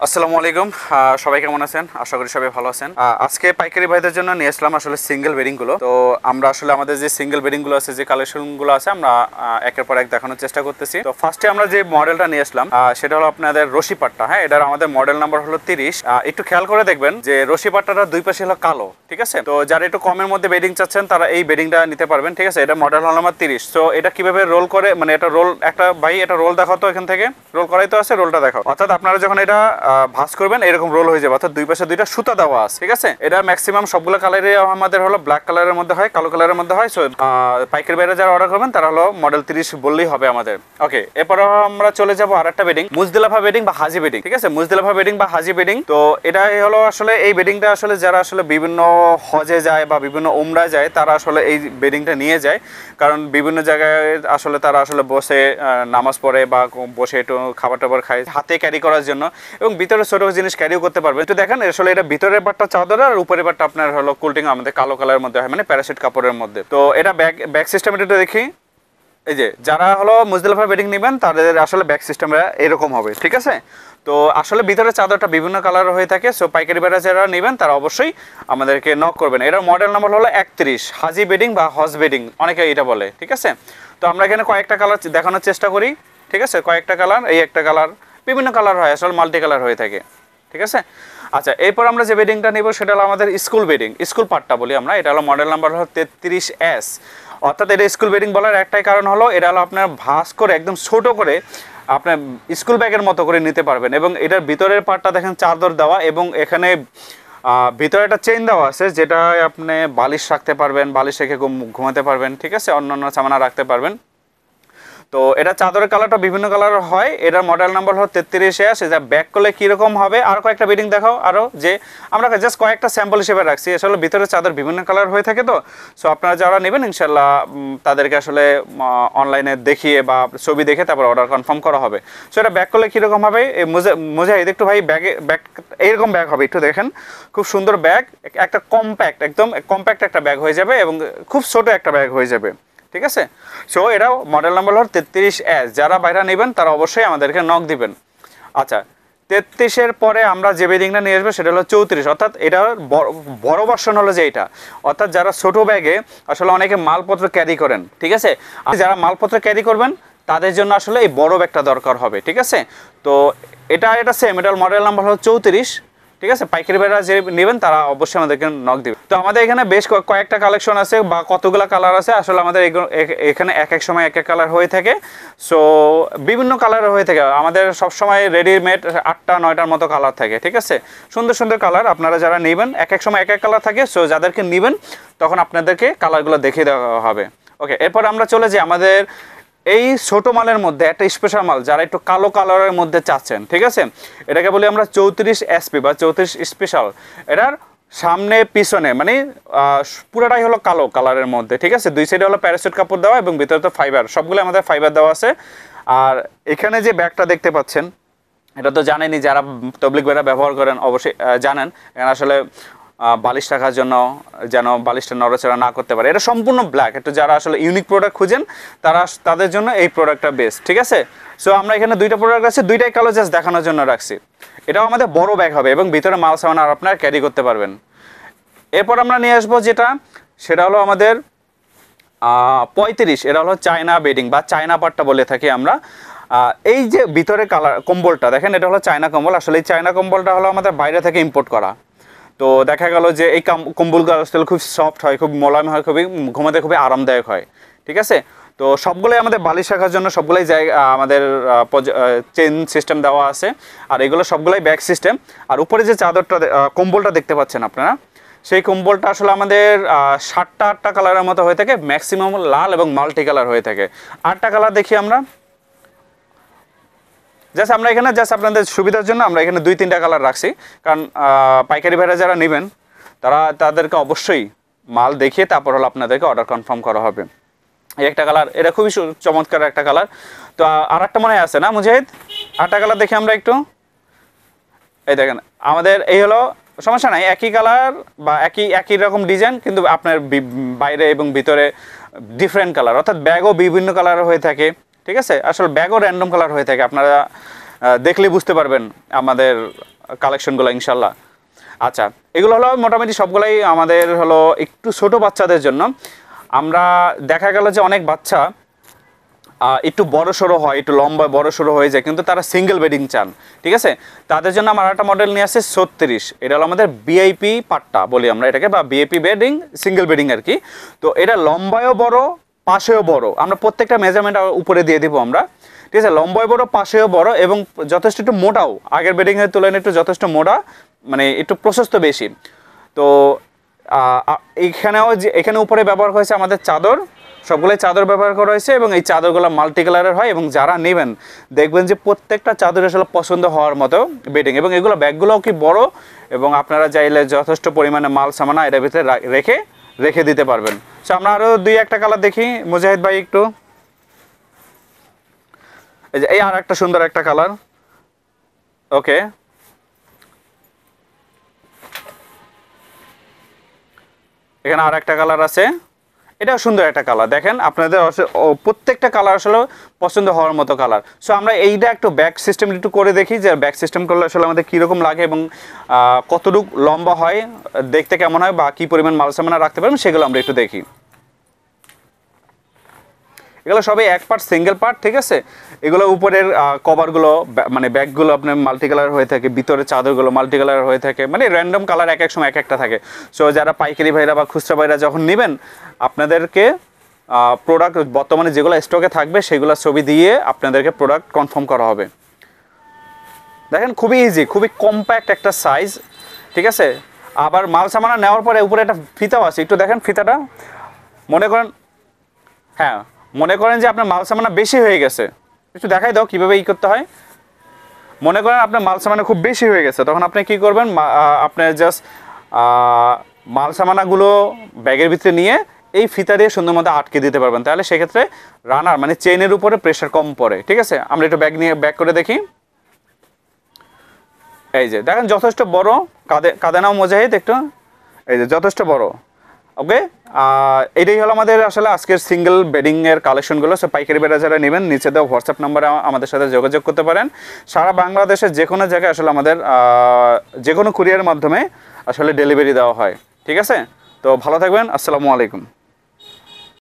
আসসালামু আলাইকুম। সবাই কেমন আছেন? আশা করি সবাই ভালো আছেন। আজকে পাইকারি ভাইদের জন্য নিয়ে আসলাম আসলে সিঙ্গেল বেডিং গুলো। তো আমরা আসলে আমাদের যে সিঙ্গেল বেডিং গুলো আছে, যে কালেকশন গুলো আছে, আমরা একের পর এক দেখানোর চেষ্টা করতেছি। তো ফার্স্টে আমরা যে মডেলটা নিয়ে আসলাম সেটা হলো আপনাদের রশি পাট্টা। হ্যাঁ, এটার আমাদের মডেল নাম্বার হলো 30। একটু খেয়াল করে দেখবেন যে রশি পাট্টাটা দুই পাশে হলো কালো, ঠিক আছে? তো যারা একটু কমের মধ্যে বেডিং চাচ্ছেন তারা এই বেডিংটা নিতে পারবেন, ঠিক আছে? এটা মডেল হল নাম্বার 30। তো এটা কিভাবে রোল করে, মানে এটা রোল, একটা ভাই এটা রোল দেখাও তো, এখান থেকে রোল করাই তো আছে, রোলটা দেখাও। অর্থাৎ আপনারা যখন এটা ভাঁজ করবেন এরকম রোল হয়ে যাবে, অর্থাৎ দুই পাশে দুইটা সুতা দেওয়া আছে, ঠিক আছে? এটা ম্যাক্সিমাম সবগুলো কালারে আমাদের হলো ব্ল্যাক কালারের মধ্যে হয়, কালো কালারের মধ্যে হয়। সো পাইকারি বাইরে যারা অর্ডার করবেন তারা হলো মডেল 30 বললেই হবে আমাদের। ওকে, এরপর আমরা চলে যাবো আরেকটা বেডিং, মুজদিলাফা বেডিং বা হাজি বেডিং, ঠিক আছে? মুজদিলাফা বেডিং বা হাজি বেডিং। তো এটাই হলো আসলে এই বেডিংটা আসলে যারা আসলে বিভিন্ন হজে যায় বা বিভিন্ন উমরায় যায় তারা আসলে এই বেডিংটা নিয়ে যায়, কারণ বিভিন্ন জায়গায় আসলে তারা আসলে বসে নামাজ পড়ে বা বসে একটু খাবার টাবার খায়, হাতে ক্যারি করার জন্য, এবং ভিতরে ছোট জিনিস ক্যারিও করতে পারবে। একটু দেখেন আসলে এটা ভিতরের পাটটা চাদর আর উপরের পাটটা আপনার হলো কুলটিং আমাদের কালো কালারের মধ্যে হয়, মানে প্যারাশুট কাপড়ের মধ্যে। তো এটা ব্যাক সিস্টেম এটা দেখি, এই যে যারা হলো মুজদিলাফা বেডিং নেবেন তাদের আসলে ব্যাক সিস্টেমটা এরকম হবে, ঠিক আছে? তো আসলে ভিতরে চাদরটা বিভিন্ন কালার হয়ে থাকে। সো পাইকারি বেড়া যারা নেবেন তারা অবশ্যই আমাদেরকে নক করবেন। এটার মডেল নাম্বার হলো 31, হাজি বেডিং বা হজ বেডিং অনেকে এটা বলে, ঠিক আছে? তো আমরা এখানে কয়েকটা কালার দেখানোর চেষ্টা করি, ঠিক আছে? কয়েকটা কালার, এই একটা কালার, বিভিন্ন কালার হয়, আসলে মাল্টি কালার হয়ে থাকে, ঠিক আছে? আচ্ছা, এরপর আমরা যে বেডিংটা নেব সেটা হলো আমাদের স্কুল বেডিং, স্কুল পাট্টা বলি আমরা। এটা হলো মডেল নাম্বার হলো 33S। অর্থাৎ এটা স্কুল বেডিং বলার একটাই কারণ হলো এটা হলো আপনার ভাঁজ করে একদম ছোট করে আপনার স্কুল ব্যাগের মতো করে নিতে পারবেন, এবং এটার ভিতরের পার্টটা দেখেন চাদর দেওয়া, এবং এখানে ভিতরে একটা চেইন দেওয়া আছে যেটা আপনি বালিশ রাখতে পারবেন, বালিশ রেখে ঘুমাতে পারবেন, ঠিক আছে? অন্যান্য সামানা রাখতে পারবেন। তো এটা চাদরের কালারটা বিভিন্ন কালার হয়। এটার মডেল নাম্বার হলো 33S। এটা ব্যাক করলে কীরকম হবে, আর কয়েকটা বেডিং দেখাও আরও, যে আমরা জাস্ট কয়েকটা স্যাম্পল হিসেবে রাখছি। আসলে ভিতরে চাদর বিভিন্ন কালার হয়ে থাকে, তো সো আপনারা যারা নেবেন ইনশাল্লাহ তাদেরকে আসলে অনলাইনে দেখিয়ে বা ছবি দেখে তারপর অর্ডার কনফার্ম করা হবে। সো এটা ব্যাক করলে কীরকম হবে, মুজাহিদ একটু ভাই ব্যাগ এইরকম ব্যাগ হবে, একটু দেখেন, খুব সুন্দর ব্যাগ, একটা কম্প্যাক্ট, একদম কম্প্যাক্ট একটা ব্যাগ হয়ে যাবে, এবং খুব ছোট একটা ব্যাগ হয়ে যাবে, ঠিক আছে? সো এটাও মডেল নাম্বার হল 33S। যারা বাইরে নেবেন তারা অবশ্যই আমাদেরকে নক দিবেন। আচ্ছা, 33-এর পরে আমরা যে বেডিংটা নিয়ে আসবো সেটা হলো 34, অর্থাৎ এটার বড় ভার্সন হলো যে এটা, অর্থাৎ যারা ছোট ব্যাগে আসলে অনেকে মালপত্র ক্যারি করেন, ঠিক আছে? আর যারা মালপত্র ক্যারি করবেন তাদের জন্য আসলে এই বড় ব্যাগটা দরকার হবে, ঠিক আছে? তো এটা সেম, এটার মডেল নাম্বার হলো 34, ঠিক আছে? পাইকারি বেড়া যে নেবেন তারা অবশ্যই আমাদেরকে নক দিবে। তো আমাদের এখানে বেশ কয়েকটা কালেকশন আছে বা কতগুলো কালার আছে, আসলে আমাদের এখানে এক এক সময় এক এক কালার হয়ে থাকে। সো বিভিন্ন কালার হয়ে থাকে, আমাদের সবসময় রেডিমেড 8টা-9টার মতো কালার থাকে, ঠিক আছে? সুন্দর সুন্দর কালার, আপনারা যারা নেবেন এক এক সময় এক এক কালার থাকে। সো যাদেরকে নেবেন তখন আপনাদেরকে কালারগুলো দেখিয়ে দেওয়া হবে। ওকে, এরপর আমরা চলে যাই আমাদের এই ছোট মালের মধ্যে একটা স্পেশাল মাল, যারা একটু কালো কালারের মধ্যে চাচ্ছেন, ঠিক আছে? এটাকে বলি আমরা 34SP বা 34 স্পেশাল। এটার সামনে পিছনে মানে পুরোটাই হলো কালো কালারের মধ্যে, ঠিক আছে? দুই সাইডে হলো প্যারাশুট কাপড় দেওয়া, এবং ভিতরে তো ফাইবার, সবগুলো আমাদের ফাইবার দেওয়া আছে। আর এখানে যে ব্যাগটা দেখতে পাচ্ছেন এটা তো জানেনই, যারা তবলিগ বেড়া ব্যবহার করেন অবশ্যই জানেন। এখানে আসলে বালিশ রাখার জন্য যেন বালিশটা নড়াচড়া না করতে পারে। এটা সম্পূর্ণ ব্ল্যাক, একটু যারা আসলে ইউনিক প্রোডাক্ট খুঁজেন তাদের জন্য এই প্রোডাক্টটা বেস্ট, ঠিক আছে? সো আমরা এখানে দুইটা প্রোডাক্ট আছে, দুইটাই কালো জাস্ট দেখানোর জন্য রাখছি। এটাও আমাদের বড় ব্যাগ হবে, এবং ভিতরে মাল সামান আর আপনারা ক্যারি করতে পারবেন। এরপর আমরা নিয়ে আসবো সেটা হলো আমাদের 35। এটা হলো চায়না বেডিং বা চায়না পাট্টা বলে থাকি আমরা। এই যে ভিতরে কালার কম্বলটা দেখেন, এটা হলো চায়না কম্বল। আসলে এই চায়না কম্বলটা হলো আমাদের বাইরে থেকে ইম্পোর্ট করা। তো দেখা গেল যে এই কম্বলগুলো আসলে খুব সফট হয়, খুব মোলায়েম হয়, খুবই ঘুমাতে খুবই আরামদায়ক হয়, ঠিক আছে? তো সবগুলোই আমাদের বালিশ রাখার জন্য সবগুলোই জায়গা আমাদের চেন সিস্টেম দেওয়া আছে, আর এগুলো সবগুলোই ব্যাগ সিস্টেম। আর উপরে যে চাদরটা কম্বলটা দেখতে পাচ্ছেন আপনারা, সেই কম্বলটা আসলে আমাদের 7টা-8টা কালারের মতো হয়ে থাকে, ম্যাক্সিমাম লাল এবং মাল্টি কালার হয়ে থাকে। 8টা কালার দেখি আমরা, জাস্ট আমরা এখানে আপনাদের সুবিধার জন্য আমরা এখানে 2-3টা কালার রাখছি, কারণ পাইকারি ভাইরা যারা নেবেন তাদেরকে অবশ্যই মাল দেখিয়ে তারপর হলো আপনাদেরকে অর্ডার কনফার্ম করা হবে। এই একটা কালার, এটা খুবই চমৎকার একটা কালার। তো আর একটা মনে আছে না মুজাহিদ, 8টা কালার দেখি আমরা একটু। এই দেখেন আমাদের এই হলো, সমস্যা নাই, একই কালার বা একই রকম ডিজাইন, কিন্তু আপনার বাইরে এবং ভিতরে ডিফারেন্ট কালার, অর্থাৎ ব্যাগও বিভিন্ন কালার হয়ে থাকে, ঠিক আছে? আসলে ব্যাগও র্যান্ডম কালার হয়ে থাকে, আপনারা দেখলে বুঝতে পারবেন আমাদের কালেকশনগুলো ইনশাল্লাহ। আচ্ছা, এগুলো হলো মোটামুটি সবগুলাই আমাদের হলো একটু ছোট বাচ্চাদের জন্য। আমরা দেখা গেল যে অনেক বাচ্চা একটু বড় সড়ো হয়, একটু লম্বা বড় সড়ো হয়ে যায়, কিন্তু তারা সিঙ্গেল বেডিং চান, ঠিক আছে। তাদের জন্য আমার একটা মডেল নিয়ে আসছে 36, এটা হলো আমাদের ভিআইপি পাট্টা বলি আমরা এটাকে, বা ভিআইপি বেডিং, সিঙ্গেল বেডিং আর কি। তো এটা লম্বায়ও বড়, পাশেও বড়, আমরা প্রত্যেকটা মেজারমেন্ট উপরে দিয়ে দিব আমরা, ঠিক আছে। লম্বায় বড়, পাশেও বড় এবং যথেষ্ট একটু মোটাও, আগের বেডিংয়ের তুলনায় একটু যথেষ্ট মোটা, মানে একটু প্রশস্ত বেশি। তো এখানে উপরে ব্যবহার হয়েছে আমাদের চাদর, সবগুলোই চাদর ব্যবহার করা হয়েছে এবং এই চাদরগুলো মাল্টি কালারের হয় এবং যারা নেবেন দেখবেন যে প্রত্যেকটা চাদর আসলে পছন্দ হওয়ার মতো বেডিং। এবং এগুলো ব্যাগগুলোও কি বড়, এবং আপনারা চাইলে যথেষ্ট পরিমাণে মাল সামানা এটার ভিতরে রেখে দিতে পারবেন। সো আমরা আরও 2-1টা কালার দেখি, মুজাহিদ ভাই একটু। এই আর একটা সুন্দর একটা কালার, ওকে। এখানে আর একটা কালার আছে, এটাও সুন্দর একটা কালার, দেখেন আপনাদের প্রত্যেকটা কালার আসলে পছন্দ হওয়ার মতো কালার। সো আমরা এইটা একটু ব্যাক সিস্টেম একটু করে দেখি, যে ব্যাক সিস্টেম করলে আসলে আমাদের কীরকম লাগে এবং কতটুকু লম্বা হয়, দেখতে কেমন হয়, বা কী পরিমাণ মাল সামানা রাখতে পারবেন সেগুলো আমরা একটু দেখি। এগুলো সবই এক পার্ট, সিঙ্গেল পার্ট, ঠিক আছে। এগুলো উপরের কভারগুলো মানে ব্যাগগুলো আপনার মাল্টি কালার হয়ে থাকে, ভিতরে চাদরগুলো মাল্টি কালার হয়ে থাকে, মানে র্যান্ডম কালার এক এক সময় এক একটা থাকে। সো যারা পাইকারি ভাইরা বা খুচরা ভাইরা যখন নেবেন, আপনাদেরকে প্রোডাক্ট বর্তমানে যেগুলো স্টকে থাকবে সেগুলো ছবি দিয়ে আপনাদেরকে প্রোডাক্ট কনফার্ম করা হবে। দেখেন খুবই ইজি, খুবই কম্প্যাক্ট একটা সাইজ, ঠিক আছে। আবার মাল সামানা নেওয়ার পরে উপরে একটা ফিতাও আছে, একটু দেখেন ফিতাটা। মনে করেন যে আপনার মাল সামানা বেশি হয়ে গেছে, একটু দেখাই দাও কীভাবে করতে হয়। মনে করেন আপনার মাল সামানা খুব বেশি হয়ে গেছে, তখন আপনি কী করবেন, আপনার জাস্ট মাল সামানাগুলো ব্যাগের ভিতরে নিয়ে এই ফিতা দিয়ে সুন্দর মতো আটকে দিতে পারবেন, তাহলে সেক্ষেত্রে রানার মানে চেইনের উপরে প্রেশার কম পড়ে, ঠিক আছে। আমরা একটু ব্যাগ করে দেখি। এই যে দেখেন যথেষ্ট বড়, কাঁধে নাও মুজাহিদ একটু, এই যে যথেষ্ট বড়, ওকে। এটাই হলো আমাদের আসলে আজকের সিঙ্গেল বেডিংয়ের কালেকশনগুলো। সো পাইকারি বেড়া যারা নেবেন, নিচে দেওয়া হোয়াটসঅ্যাপ নাম্বারে আমাদের সাথে যোগাযোগ করতে পারেন। সারা বাংলাদেশের যে কোনো জায়গায় আসলে আমাদের যে কোনো কুরিয়ারের মাধ্যমে আসলে ডেলিভারি দেওয়া হয়, ঠিক আছে। তো ভালো থাকবেন, আসসালামু আলাইকুম।